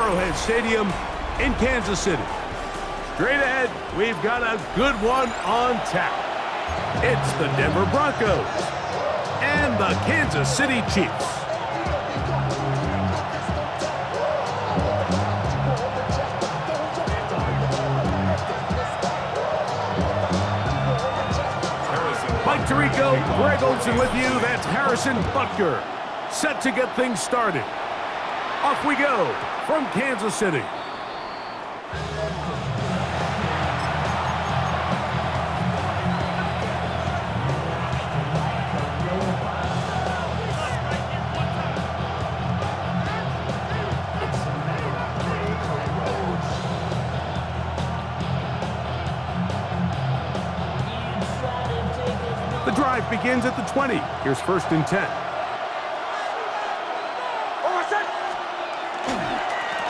Arrowhead Stadium in Kansas City. Straight ahead, we've got a good one on tap. It's the Denver Broncos and the Kansas City Chiefs. Mike Tirico, Greg Olsen with you. That's Harrison Butker. Set to get things started. Off we go from Kansas City. The drive begins at the 20. Here's 1st and 10.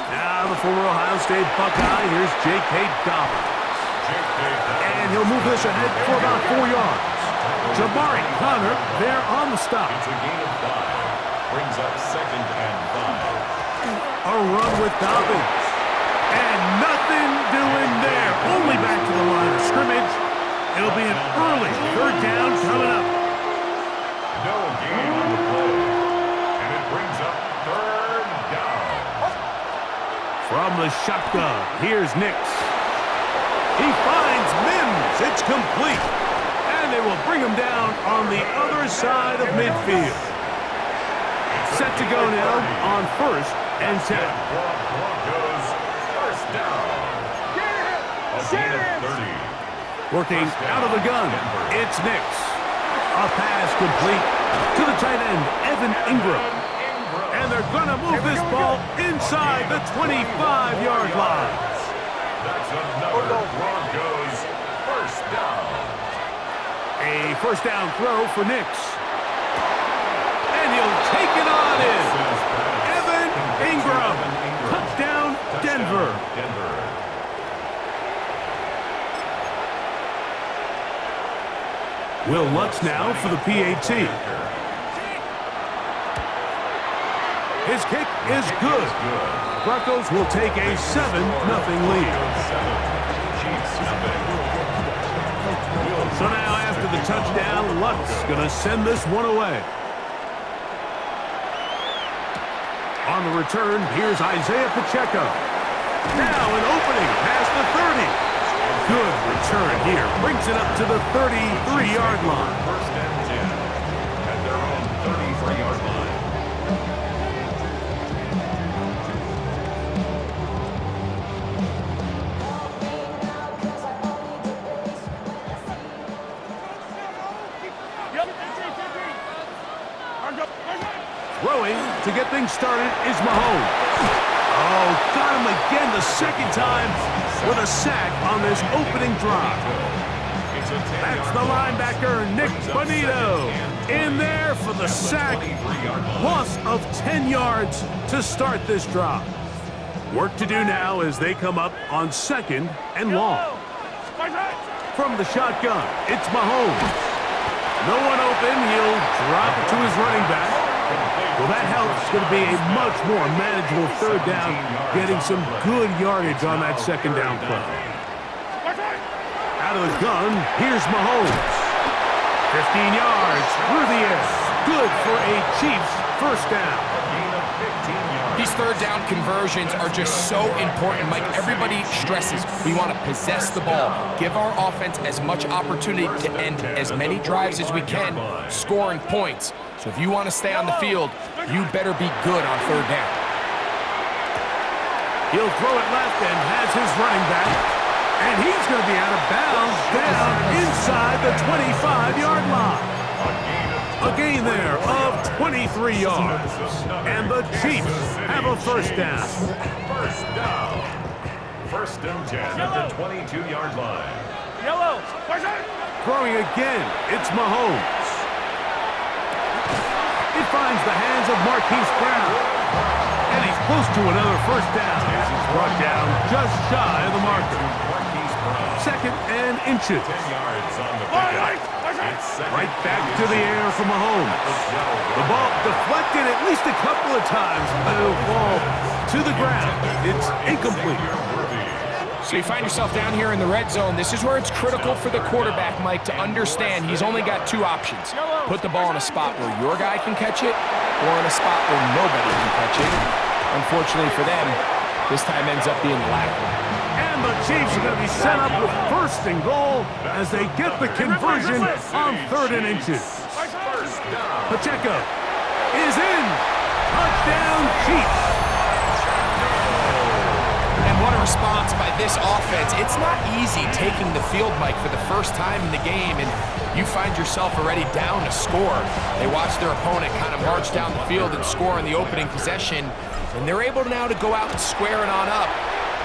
Now the former Ohio State Buckeye. Here's J.K. Dobbins. And he'll move this ahead for about 4 yards. Jabari Connor there on the stop. It's a gain of 5. Brings up 2nd and 5. A run with Dobbins. And nothing doing there. Only back to the line of scrimmage. It'll be an early 3rd down coming up. No gain on the play. And it brings up 3rd down. From the shotgun, here's Nix. He finds Mims. It's complete. And they will bring him down on the other side of midfield. Set to go now on 1st and 10. Broncos, 1st down. A gain of 30. Working out of the gun, it's Nix. A pass complete to the tight end, Evan Ingram. And they're going to move this ball inside the 25-yard line. That's another Broncos 1st down. A 1st down throw for Nix. And he'll take it on in. Evan Ingram. Touchdown, Denver. Will Lutz now for the PAT. His kick is good. Broncos will take a 7-0 lead. So now after the touchdown, Lutz going to send this one away. On the return, here's Isaiah Pacheco. Now an opening past the 30. Good return here. Brings it up to the 33-yard line. 1st and 10 at their own 33-yard line. Throwing to get things started is Mahomes. Oh, got him again the 2nd time with a sack on this opening drive. That's the linebacker, Nick Bonito, in there for the sack. Loss of 10 yards to start this drive. Work to do now as they come up on 2nd and long. From the shotgun, it's Mahomes. No one open, he'll drop it to his running back. Well, that helps. It's going to be a much more manageable 3rd down, getting some good yardage on that 2nd down play. Out of the gun, here's Mahomes. 15 yards through the air. Good for a Chiefs 1st down. These 3rd down conversions are just so important, Mike. Everybody stresses we want to possess the ball, give our offense as much opportunity to end as many drives as we can, scoring points. So if you want to stay on the field, you better be good on 3rd down. He'll throw it left and has his running back. And he's going to be out of bounds down inside the 25-yard line. A gain there of 23 yards. And the Chiefs have a 1st down. 1st down. 1st and 10 at the 22-yard line. Throwing again, it's Mahomes. It finds the hands of Marquise Brown. And he's close to another 1st down. He's brought down just shy of the marker. 2nd and inches. 10 yards on the pickup. Right back to the air for Mahomes. The ball deflected at least a couple of times, but it'll fall to the ground. It's incomplete. So you find yourself down here in the red zone. This is where it's critical for the quarterback, Mike, to understand he's only got two options. Put the ball in a spot where your guy can catch it, or in a spot where nobody can catch it. Unfortunately for them, this time ends up being the latter. And the Chiefs are going to be set up with 1st and goal as they get the conversion on 3rd and inches. Pacheco is in. Touchdown, Chiefs. And what a response by this offense. It's not easy taking the field, Mike, for the first time in the game, and you find yourself already down a score. They watch their opponent kind of march down the field and score in the opening possession, and they're able now to go out and square it on up.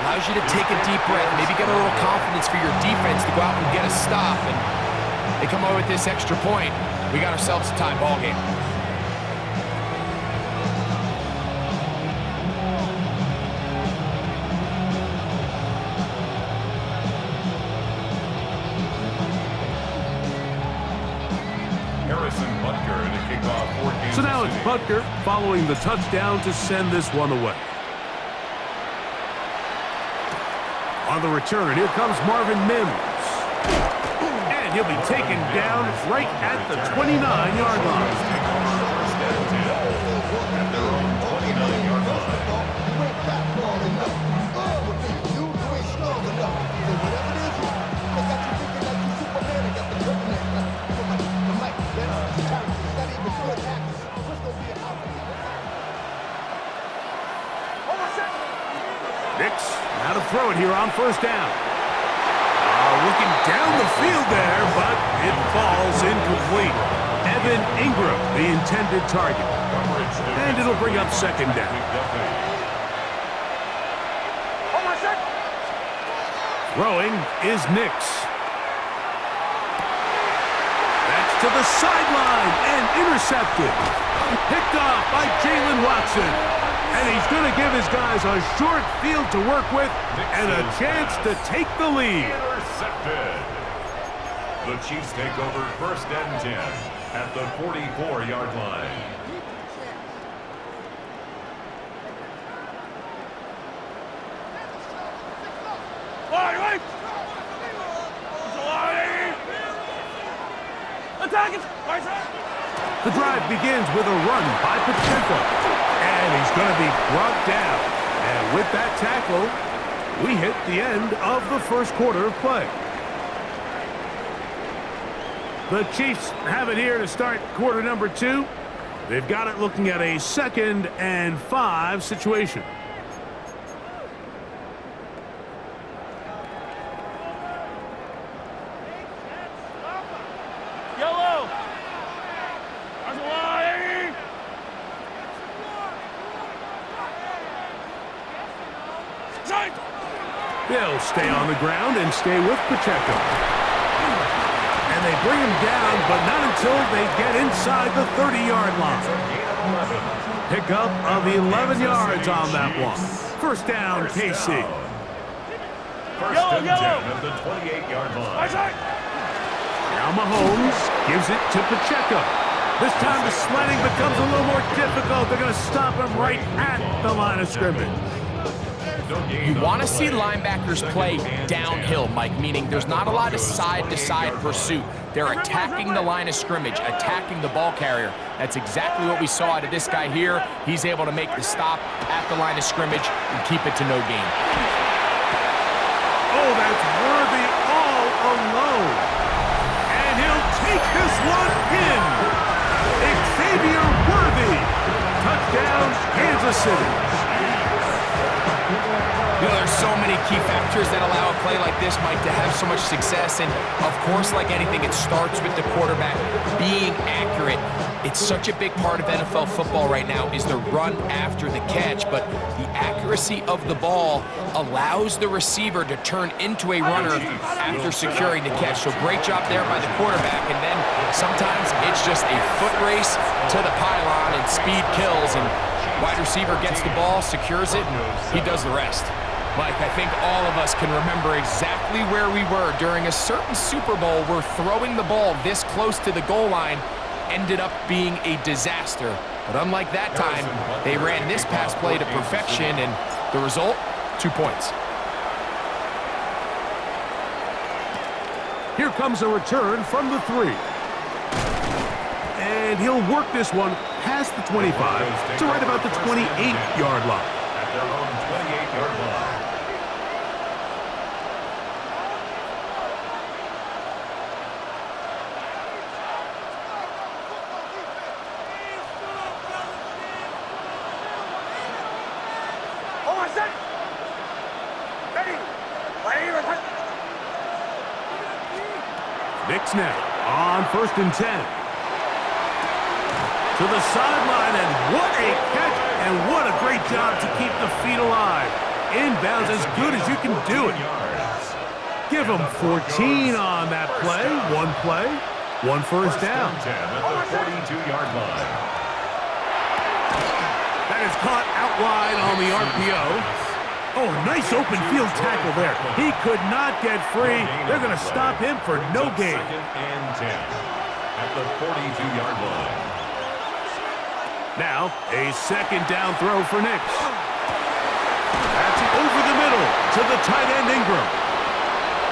Allows you to take a deep breath, maybe get a little confidence for your defense to go out and get a stop, and they come away with this extra point. We got ourselves a tie ball game. So now it's Butker following the touchdown to send this one away. On the return, here comes Marvin Mims. And he'll be taken down right at the 29-yard line. Now to throw it here on 1st down. Looking down the field there, but it falls incomplete. Evan Ingram, the intended target. And it'll bring up 2nd down. Throwing is Nix. That's to the sideline and intercepted. Picked off by Jalen Watson. And he's going to give his guys a short field to work with and a chance to take the lead. Intercepted. The Chiefs take over 1st and 10 at the 44-yard line. The drive begins with a run by Pacheco. And he's going to be brought down. And with that tackle, we hit the end of the 1st quarter of play. The Chiefs have it here to start quarter number 2. They've got it looking at a 2nd and 5 situation. They'll stay on the ground and stay with Pacheco. And they bring him down, but not until they get inside the 30-yard line. Pickup of 11 yards on that one. 1st down, KC. 1st and 10 at the 28-yard line. Now Mahomes gives it to Pacheco. This time the sledding becomes a little more difficult. They're going to stop him right at the line of scrimmage. You want to see linebackers play downhill, Mike, meaning there's not a lot of side-to-side pursuit. They're attacking the line of scrimmage, attacking the ball carrier. That's exactly what we saw out of this guy here. He's able to make the stop at the line of scrimmage and keep it to no gain. Oh, that's Worthy all alone. And he'll take this one in. Xavier Worthy. Touchdown, Kansas City. You know, there's so many key factors that allow a play like this, Mike, to have so much success. And, of course, like anything, it starts with the quarterback being accurate. It's such a big part of NFL football right now is the run after the catch. But the accuracy of the ball allows the receiver to turn into a runner after securing the catch. So great job there by the quarterback. And then sometimes it's just a foot race to the pylon and speed kills. And wide receiver gets the ball, secures it, and he does the rest. Mike, I think all of us can remember exactly where we were during a certain Super Bowl where throwing the ball this close to the goal line ended up being a disaster. But unlike that time, they ran this pass play to perfection, and the result, 2 points. Here comes a return from the 3. And he'll work this one past the 25 to right about the 28-yard line. At their own 28-yard line. Nix now on 1st and 10. To the sideline, and what a catch, and what a great job to keep the feet alive. Inbounds as good as you can do it. Give them 14 on that play. One first down. 10 at the 42-yard line. That is caught out wide on the RPO. Oh, nice open field tackle there. He could not get free. They're going to stop him for no gain. 2nd and 10 at the 42-yard line. Now, a 2nd down throw for Nix. That's over the middle to the tight end Ingram.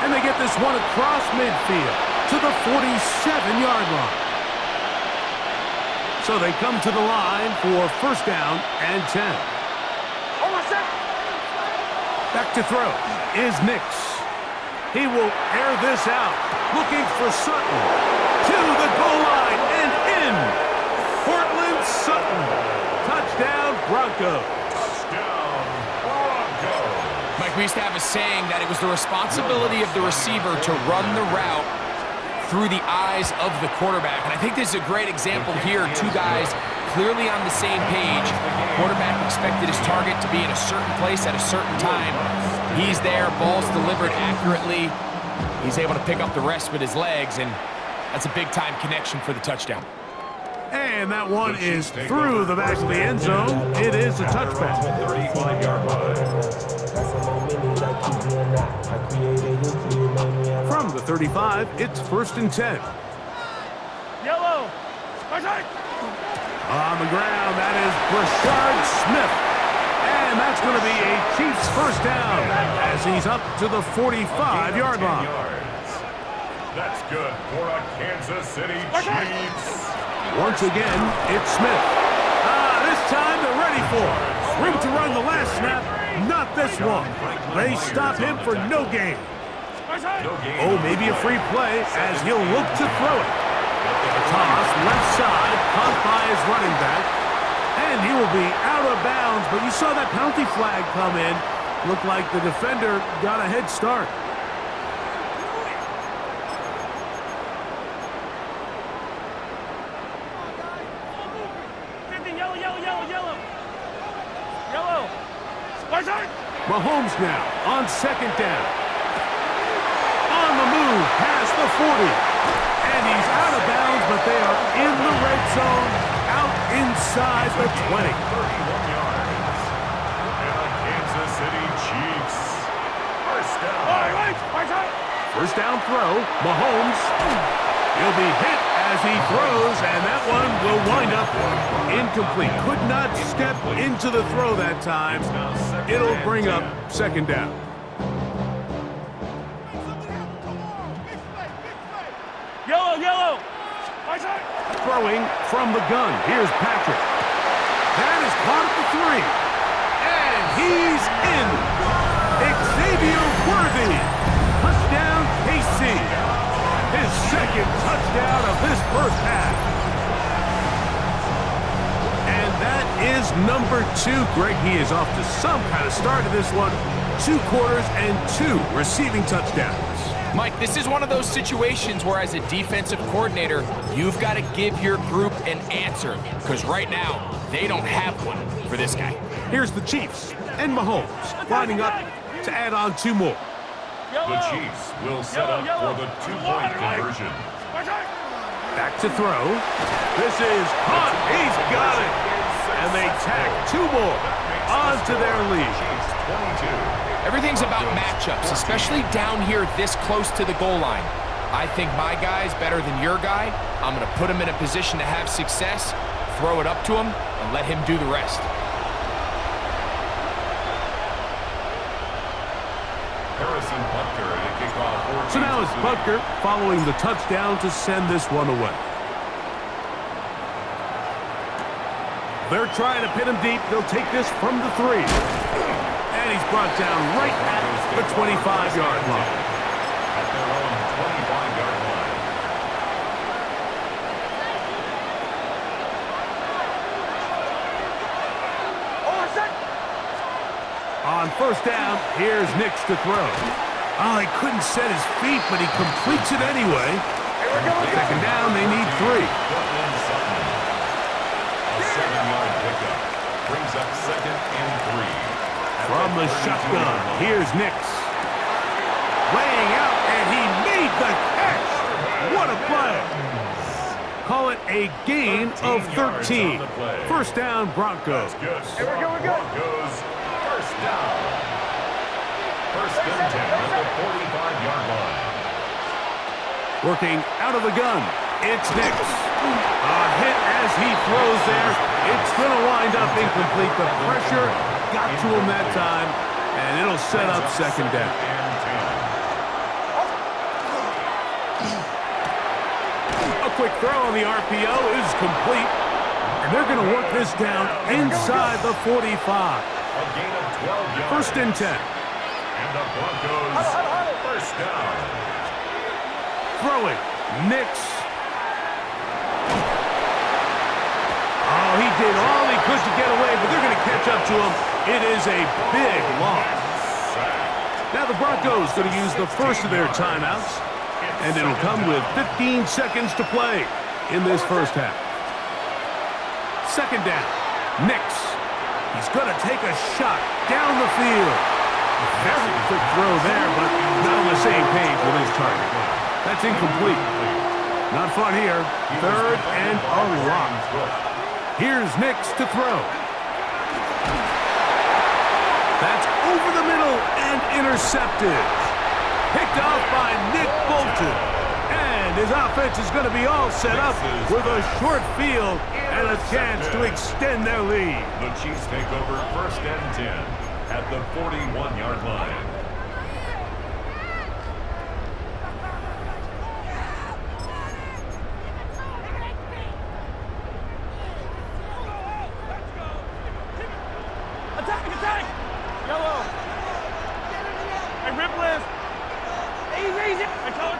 And they get this one across midfield to the 47-yard line. So they come to the line for 1st down and 10. Back to throw is Nix. He will air this out, looking for Sutton. To the goal line and in. Portland Sutton. Touchdown, Broncos. Touchdown, Broncos. Mike, we used to have a saying that it was the responsibility of the receiver to run the route through the eyes of the quarterback. And I think this is a great example here. 2 guys clearly on the same page. Quarterback expected his target to be in a certain place at a certain time. He's there, ball's delivered accurately. He's able to pick up the rest with his legs, and that's a big-time connection for the touchdown. And that one is through the back of the end zone. It is a touchback. 35-yard line. From the 35, it's 1st and 10. Yellow. On the ground, that is Brashard Smith. And that's going to be a Chiefs 1st down as he's up to the 45-yard line. That's good for a Kansas City Chiefs. Once again, it's Smith. This time they're ready for it. Room to run the last snap, not this one. They stop him for no gain. Oh, maybe a free play as he'll look to throw it. A toss, left side, caught by his running back. And he will be out of bounds, but you saw that penalty flag come in. Looked like the defender got a head start. Mahomes now on 2nd down. On the move past the 40. And he's out of bounds, but they are in the red zone, out inside the 20. 31 yards. And the Kansas City Chiefs. 1st down. 1st down throw, Mahomes. He'll be hit as he throws, and that one will wind up incomplete. Could not step into the throw that time. It'll bring up 2nd down. Yellow. Throwing from the gun. Here's Patrick. That is caught at the 3. And he's in. Xavier Worthy. Touchdown, KC. His 2nd touchdown of this 1st half. And that is number 2. Greg, he is off to some kind of start to this one. 2 quarters and 2 receiving touchdowns. Mike, this is one of those situations where as a defensive coordinator, you've got to give your group an answer, because right now, they don't have one for this guy. Here's the Chiefs and Mahomes lining up to add on 2 more. The Chiefs will set up for the 2-point conversion. Back to throw. This is caught. He's got it. And they tack 2 more onto their lead. Chiefs 22. Every thing's about matchups, especially down here this close to the goal line. I think my guy's better than your guy. I'm going to put him in a position to have success, throw it up to him, and let him do the rest. So now it's Butker following the touchdown to send this one away. They're trying to pin him deep. They'll take this from the 3. And he's brought down right at the 25-yard line. At their own 25-yard line. On first down, here's Nix to throw. Oh, he couldn't set his feet, but he completes it anyway. Second down, they need 3. A 7-yard pickup brings up 2nd and 3. From the shotgun, here's Nix. Laying out, and he made the catch. What a play. Call it a gain of 13. First down, Broncos. Broncos, first down. First and 10 at the 45-yard line. Working out of the gun, it's Nix. A hit as he throws there. It's going to wind up incomplete. The pressure got to him that time, and it'll set up second down. A quick throw on the RPO is complete, and they're going to work this down inside the 45. A gain of 12 yards. First and 10. And the Broncos, first down. Throwing, Nix. Oh, he did all he could to get away, but they're going to catch up to him. It is a big loss. Now the Broncos going to use the first of their timeouts, and it'll come with 15 seconds to play in this first half. Second down, Nix. He's going to take a shot down the field. Very quick throw there, but not on the same page with his target. That's incomplete. Not fun here. Third and a lot. Here's Nix to throw. That's over the middle and intercepted. Picked off by Nick Bolton. And his offense is going to be all set up with a short field and a chance to extend their lead. The Chiefs take over first and 10 at the 41-yard line. Attack! Yellow! Hey, Ripley! Easy! Hey, color!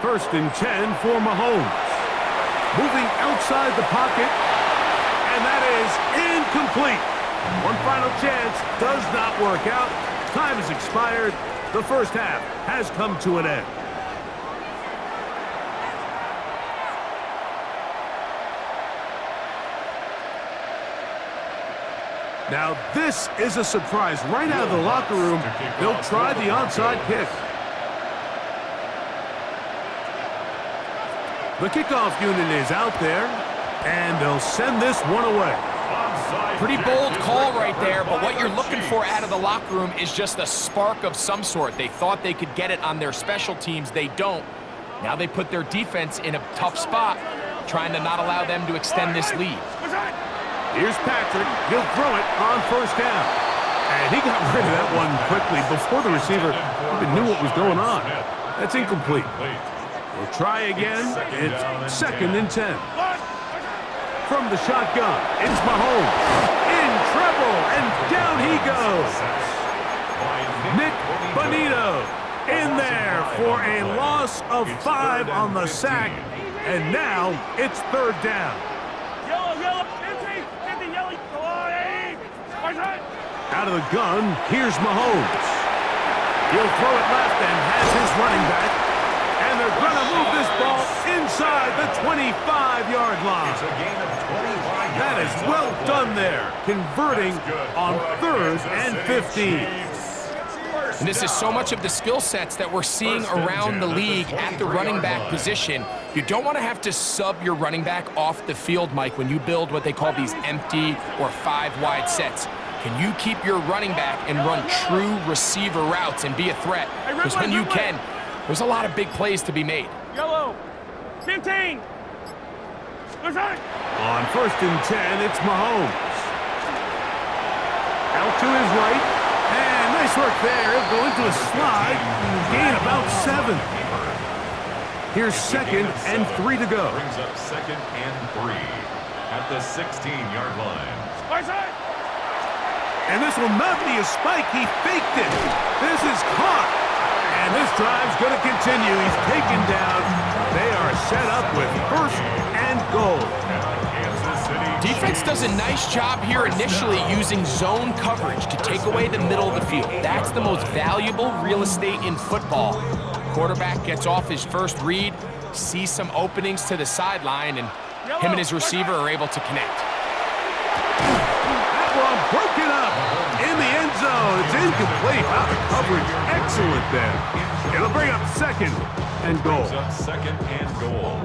First and 10 for Mahomes. Moving outside the pocket, and that is incomplete. One final chance does not work out. Time has expired. The first half has come to an end. Now this is a surprise. Right out of the locker room, they'll try the onside kick. The kickoff unit is out there, and they'll send this one away. Pretty bold call right there, but what you're looking for out of the locker room is just a spark of some sort. They thought they could get it on their special teams. They don't. Now they put their defense in a tough spot, trying to not allow them to extend this lead. Here's Patrick. He'll throw it on first down. And he got rid of that one quickly before the receiver even knew what was going on. That's incomplete. We'll try again. It's second and 10. From the shotgun, it's Mahomes. In trouble, and down he goes. Nick Bonito in there for a loss of 5 on the sack. And now it's third down. Yellow! 50 yellow! Out of the gun, here's Mahomes. He'll throw it left and has his running back. And they're going to move this ball inside the 25-yard line. It's a gain of 25 yards. That is well done there, converting on third and 15. And this is so much of the skill sets that we're seeing around the league at the running back position. You don't want to have to sub your running back off the field, Mike, when you build what they call these empty or 5 wide sets. Can you keep your running back and run true receiver routes and be a threat? Because when you can, there's a lot of big plays to be made. Yellow. 15. On 1st and 10, it's Mahomes. Out to his right. And nice work there. He'll go into a slide. Gain about 7. Here's 2nd and 3 to go. Brings up 2nd and 3 at the 16-yard line. And this will not be a spike. He faked it. This is caught. And this drive's going to continue. He's taken down. They are set up with 1st and goal. Defense does a nice job here initially using zone coverage to take away the middle of the field. That's the most valuable real estate in football. Quarterback gets off his first read, sees some openings to the sideline, and him and his receiver are able to connect. That one broken up in the end zone. It's incomplete. Wow, the coverage excellent there. It'll bring up 2nd and goal. Brings up 2nd and goal.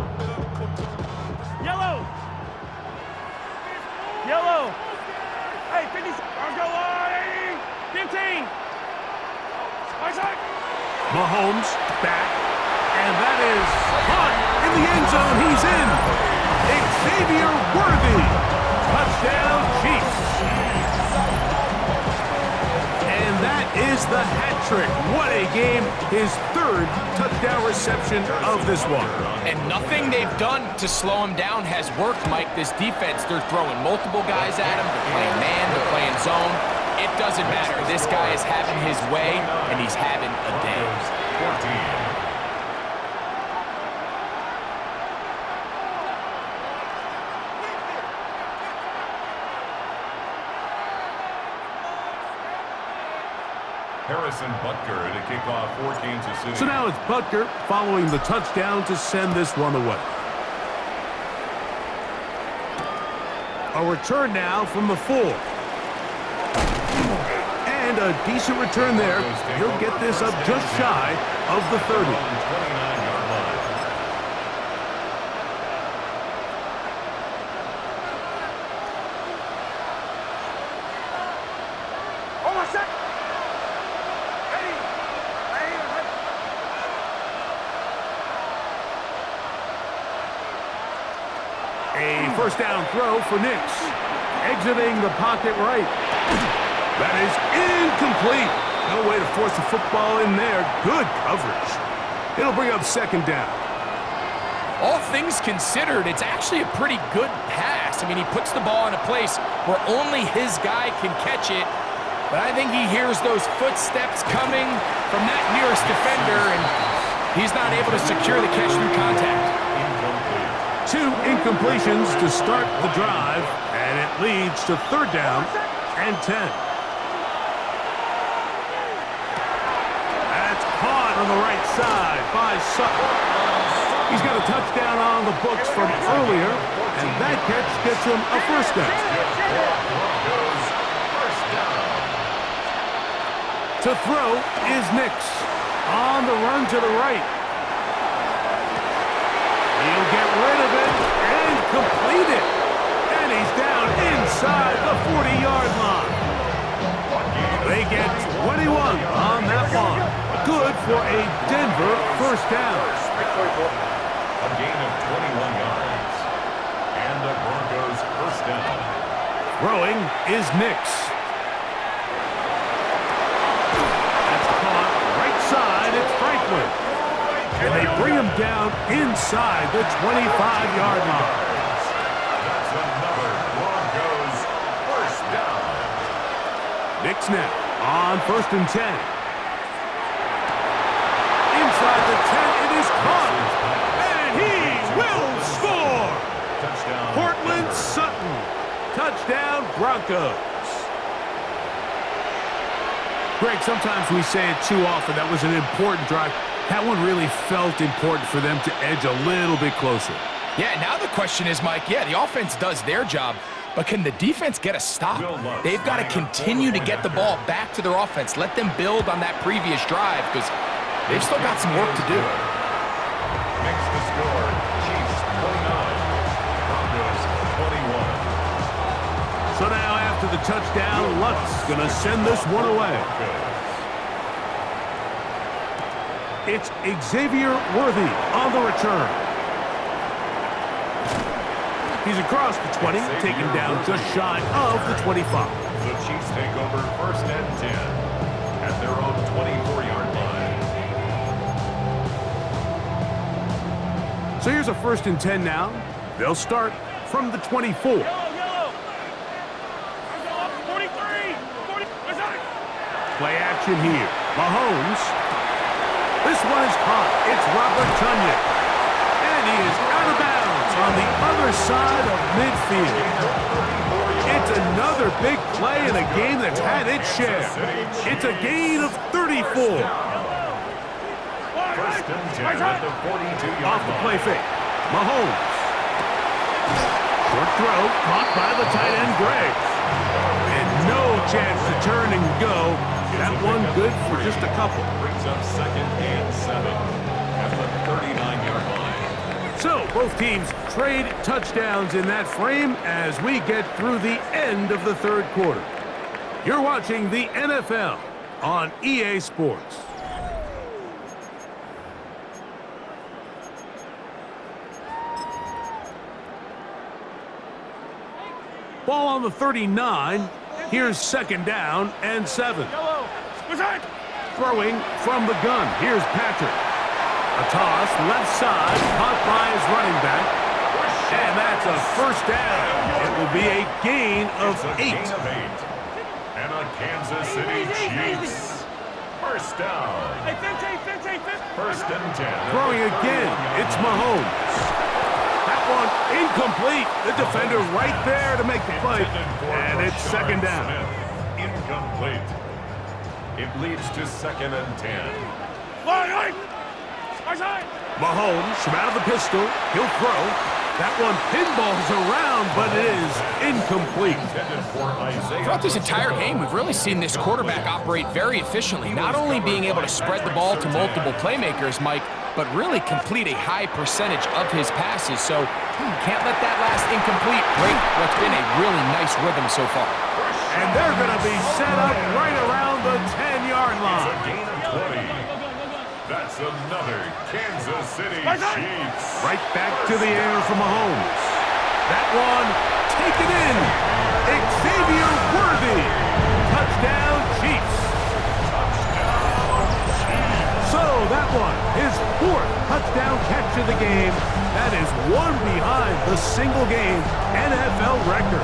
Yellow. Yellow. Hey, 50. Go on, 15. Mahomes back. And that is caught in the end zone. He's in. Xavier Worthy. Touchdown, Chiefs. And that is the hat trick. What a game. His 3rd touchdown reception of this one. And nothing they've done to slow him down has worked, Mike. This defense, they're throwing multiple guys at him. They're playing man, they're playing zone. It doesn't matter. This guy is having his way, and he's having a day. 14. Harrison Butker to kick off for Kansas City. So now it's Butker following the touchdown to send this one away. A return now from the 4. And a decent return there. He'll get this up just shy of the 30. 29-yard line. A first down throw for Nix. Exiting the pocket right. That is incomplete. No way to force the football in there. Good coverage. It'll bring up 2nd down. All things considered, it's actually a pretty good pass. I mean, he puts the ball in a place where only his guy can catch it. But I think he hears those footsteps coming from that nearest defender, and he's not able to secure the catch through contact. 2 incompletions to start the drive, and it leads to 3rd down and 10. That's caught on the right side by Sutton. He's got a touchdown on the books from earlier, and that catch gets him a 1st down. To throw is Nix on the run to the right. He'll get rid of it and complete it. And he's down inside the 40-yard line. They get 21 on that one. Good for a Denver 1st down. A gain of 21 yards. And the Broncos 1st down. Throwing is Nix. That's caught right side. It's Franklin. And they bring him down inside the 25-yard line. That's another Broncos 1st down. Nix now on 1st and 10. Inside the 10, it is caught. And he will score. Touchdown. Cortland Sutton. Touchdown, Broncos. Greg, sometimes we say it too often. That was an important drive. That one really felt important for them to edge a little bit closer. Yeah, now the question is, Mike, yeah, the offense does their job, but can the defense get a stop? They've got to continue to get the ball back to their offense. Let them build on that previous drive, because they've still got some work to do. Makes the score. Chiefs 29. Broncos 21. So now after to the touchdown. Luck's going to send this one away. It's Xavier Worthy on the return. He's across the 20, taken down just shy of the 25. The Chiefs take over 1st and 10 at their own 24-yard line. So here's a 1st and 10 now. They'll start from the 24. Yellow. 43. 40. Play action here. Mahomes. This one is caught. It's Robert Tunyon. And he is out of bounds on the other side of midfield. It's another big play in a game that's had its share. It's a gain of 34. 1st and 10 at the 42-yard line. Off the play fake. Mahomes. Short throw, caught by the tight end, Gray. And no chance to turn and go. That one good for just a couple. Brings up 2nd and 7 at the 39-yard line. So both teams trade touchdowns in that frame as we get through the end of the 3rd quarter. You're watching the NFL on EA Sports. Ball on the 39. Here's 2nd down and 7. Yellow. Throwing from the gun. Here's Patrick. A toss, left side, caught by his running back. And that's a 1st down. It will be a gain of 8. And a Kansas City Chiefs. 1st down. Hey, 15. 1st and 10. Throwing again. It's Mahomes. That one incomplete. The defender right there to make the play. And it's 2nd down. Incomplete. It leads to 2nd and 10. Mahomes from out of the pistol. He'll throw. That one pinballs around, but it is incomplete. Throughout this entire game, we've really seen this quarterback operate very efficiently, not only being able to spread the ball to multiple playmakers, Mike, but really complete a high percentage of his passes. So can't let that last incomplete break what's been a really nice rhythm so far. And they're going to be set up right around the 10-yard line. It's a gain of 20. That's another Kansas City Chiefs. Right back to the air for Mahomes. That one taken in. Xavier Worthy. Touchdown Chiefs. So that one, his 4th touchdown catch of the game. That is one behind the single-game NFL record.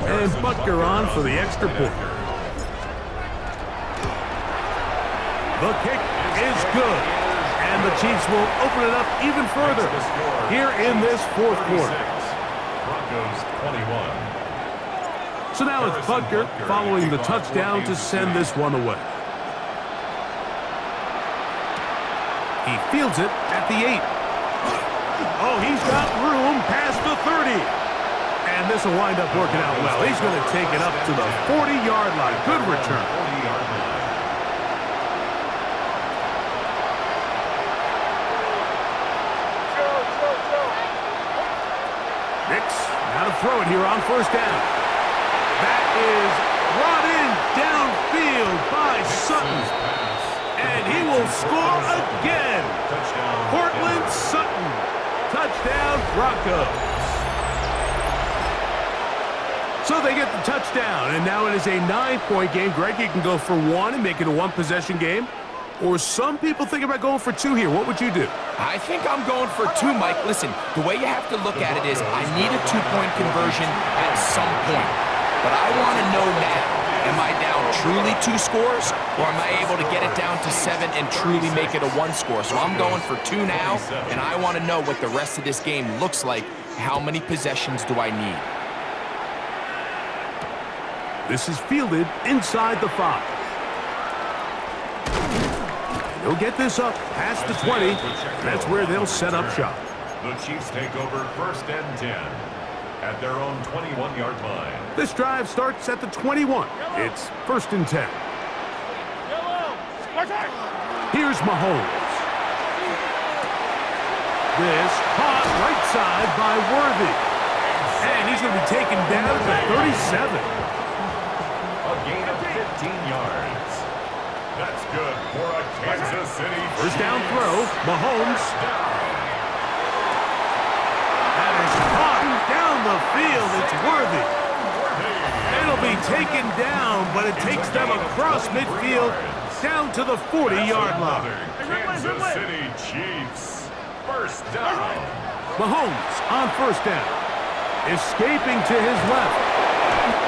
And Butker on for the extra point. The kick is good. And the Chiefs will open it up even further here in this 4th quarter. Broncos 21. So now it's Butker following the touchdown to send this one away. He fields it at the 8. Oh, he's got room past the 30. And this will wind up working out well. He's going to take it up to the 40-yard line. Good return. Nix, now to throw it here on 1st down. That is brought in downfield by Sutton. And he will score again. Cortland Sutton. Touchdown, Broncos. So they get the touchdown, and now it is a 9-point game. Greg, you can go for 1 and make it a 1-possession game. Or some people think about going for 2 here. What would you do? I think I'm going for 2, Mike. Listen, the way you have to look at it is I need a 2-point conversion at some point. But I want to know now, am I down truly 2 scores, or am I able to get it down to 7 and truly make it a 1 score? So I'm going for 2 now, and I want to know what the rest of this game looks like. How many possessions do I need? This is fielded inside the 5. He'll get this up past the 20. That's where they'll set up shop. The Chiefs take over 1st and 10 at their own 21-yard line. This drive starts at the 21. It's 1st and 10. Here's Mahomes. this. Caught right side by Worthy. And he's going to be taken down to 37. A gain of 15 yards. That's good for a Kansas City. First down throw. Mahomes. That is caught down the field. It's Worthy. It'll be taken down, but it takes them across midfield down to the 40-yard line. Kansas City Chiefs. First down. Mahomes on first down. Escaping to his left.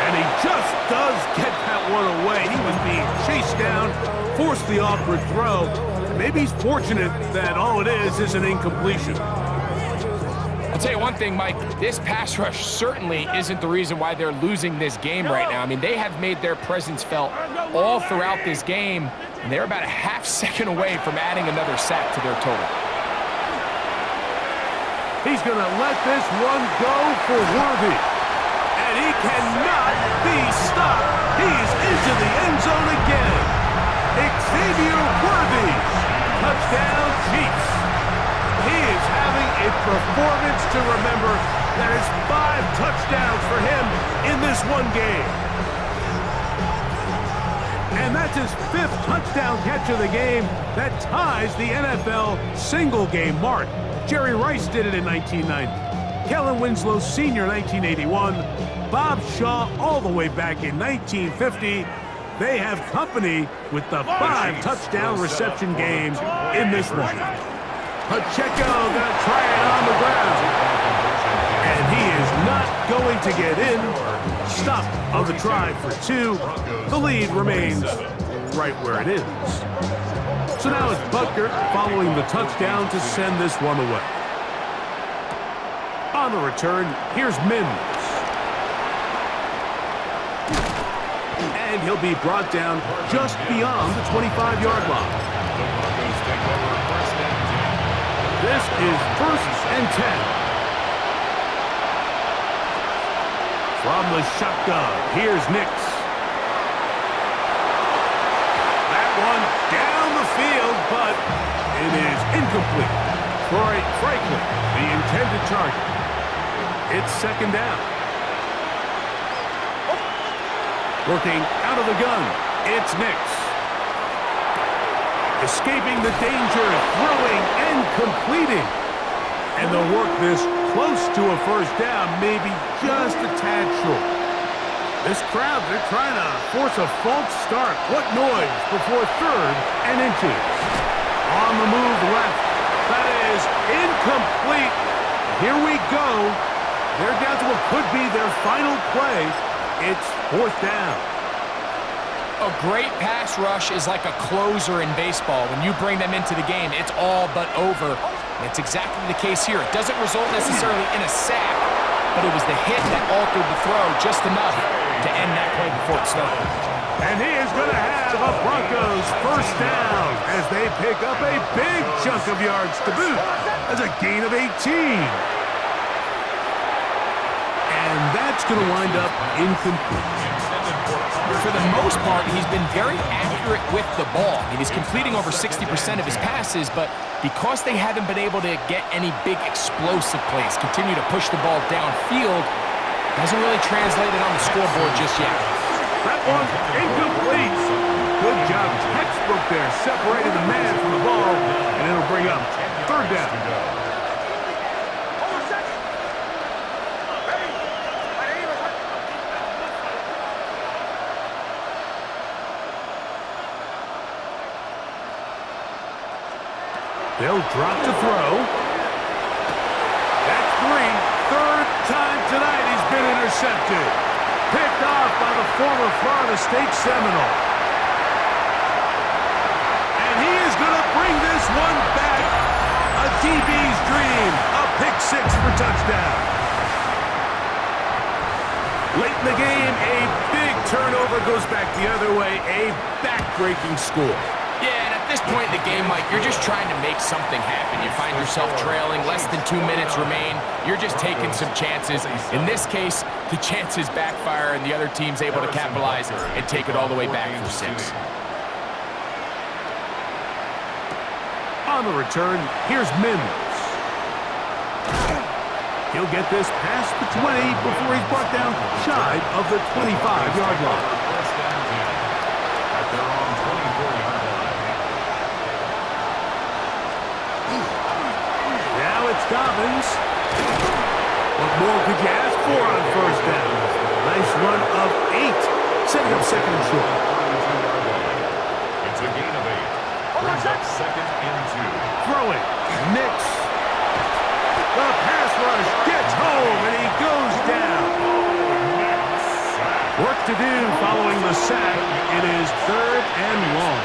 And he just does get that one away. He was being chased down, forced the awkward throw. Maybe he's fortunate that all it is an incompletion. I'll tell you one thing, Mike, this pass rush certainly isn't the reason why they're losing this game right now. I mean, they have made their presence felt all throughout this game, and they're about a half second away from adding another sack to their total. He's going to let this one go for Worthy. And he cannot be stopped. He's into the end zone again. Xavier Worthy. Touchdown, Chiefs. He is having a performance to remember. That is 5 touchdowns for him in this one game. And that's his 5th touchdown catch of the game. That ties the NFL single-game mark. Jerry Rice did it in 1990. Kellen Winslow Sr. 1981. Bob Shaw all the way back in 1950. They have company with the 5 touchdown reception game in this one. Pacheco going to try it on the ground. And he is not going to get in. Stop on the try for 2. The lead remains right where it is. So now it's Butker following the touchdown to send this one away. On the return, here's Mims. And he'll be brought down just beyond the 25-yard line. The Broncos take over first and 10. This is 1st and 10. From the shotgun, here's Nix. That one down the field, but it is incomplete. Troy Franklin, the intended target. It's 2nd down. Working out of the gun, it's Nix. Escaping the danger, throwing and completing. And they'll work this close to a first down, maybe just a tad short. This crowd, they're trying to force a false start. What noise before 3rd and inches. On the move left. That is incomplete. Here we go. They're down to what could be their final play. It's 4th down. A great pass rush is like a closer in baseball. When you bring them into the game, it's all but over. And it's exactly the case here. It doesn't result necessarily in a sack, but it was the hit that altered the throw just enough to end that play before it started. And he is going to have a Broncos first down as they pick up a big chunk of yards to boot. That's a gain of 18. And that's going to wind up incomplete. For the most part, he's been very accurate with the ball. I mean, he's completing over 60% of his passes, but because they haven't been able to get any big explosive plays, continue to push the ball downfield, hasn't really translated on the scoreboard just yet. That one incomplete. Good job, textbook there, separating the man from the ball, and it'll bring up 3rd down. They'll drop to throw. That's 3. 3rd time tonight he's been intercepted. Picked off by the former Florida State Seminole. And he is going to bring this one back. A DB's dream. A pick 6 for touchdown. Late in the game, a big turnover goes back the other way. A back-breaking score. Yeah, and at this point in the game, Mike, you're just trying to make something happen. You find yourself trailing, less than 2 minutes remain. You're just taking some chances. In this case, the chances backfire, and the other team's able to capitalize and take it all the way back for 6. On the return, here's Mims. He'll get this past the 20 before he's brought down shy of the 25-yard line. First and 10 at their own 24-yard line. Now it's Dobbins. What more could you ask for on first down? Nice run of 8, setting up second and short. It's a gain of 8. Brings up second and 2. Throwing. Nix. The pass rush gets home, and he goes down. Work to do following the sack. It is 3rd and long.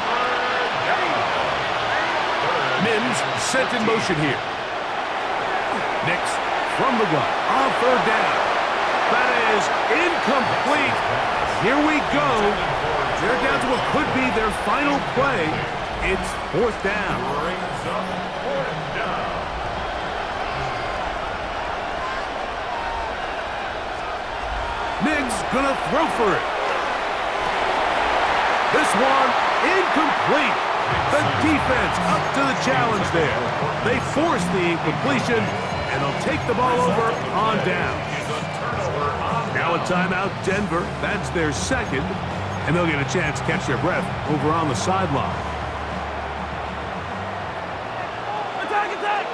Mims sent in motion here. Nix from the gun on 3rd down. That is incomplete. Here we go. They're down to what could be their final play. It's 4th down. Brings up 4th down. Nix gonna throw for it. This one incomplete. The defense up to the challenge there. They force the incompletion, and they'll take the ball over on down. Now a timeout, Denver. That's their second, and they'll get a chance to catch their breath over on the sideline. Attack, attack!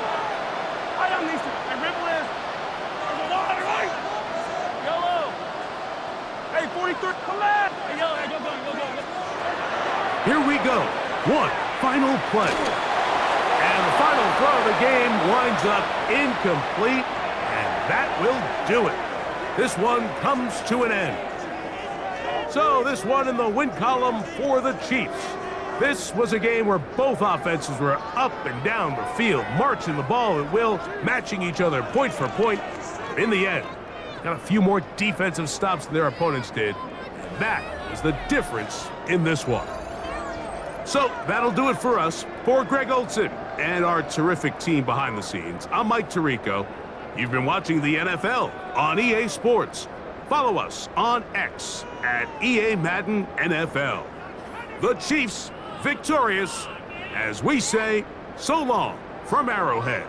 Right on these two. Hey, Ripple is. There's a wide right. Yellow. Hey, 43. Come back. Hey, yellow. Hey, go. Here we go. One final play. And the final throw of the game winds up incomplete, and that will do it. This one comes to an end. So this one in the win column for the Chiefs. This was a game where both offenses were up and down the field, marching the ball at will, matching each other point for point. In the end, got a few more defensive stops than their opponents did. And that was the difference in this one. So that'll do it for us. For Greg Olson and our terrific team behind the scenes, I'm Mike Tirico. You've been watching the NFL on EA Sports. Follow us on X at EA Madden NFL. The Chiefs victorious, as we say, so long from Arrowhead.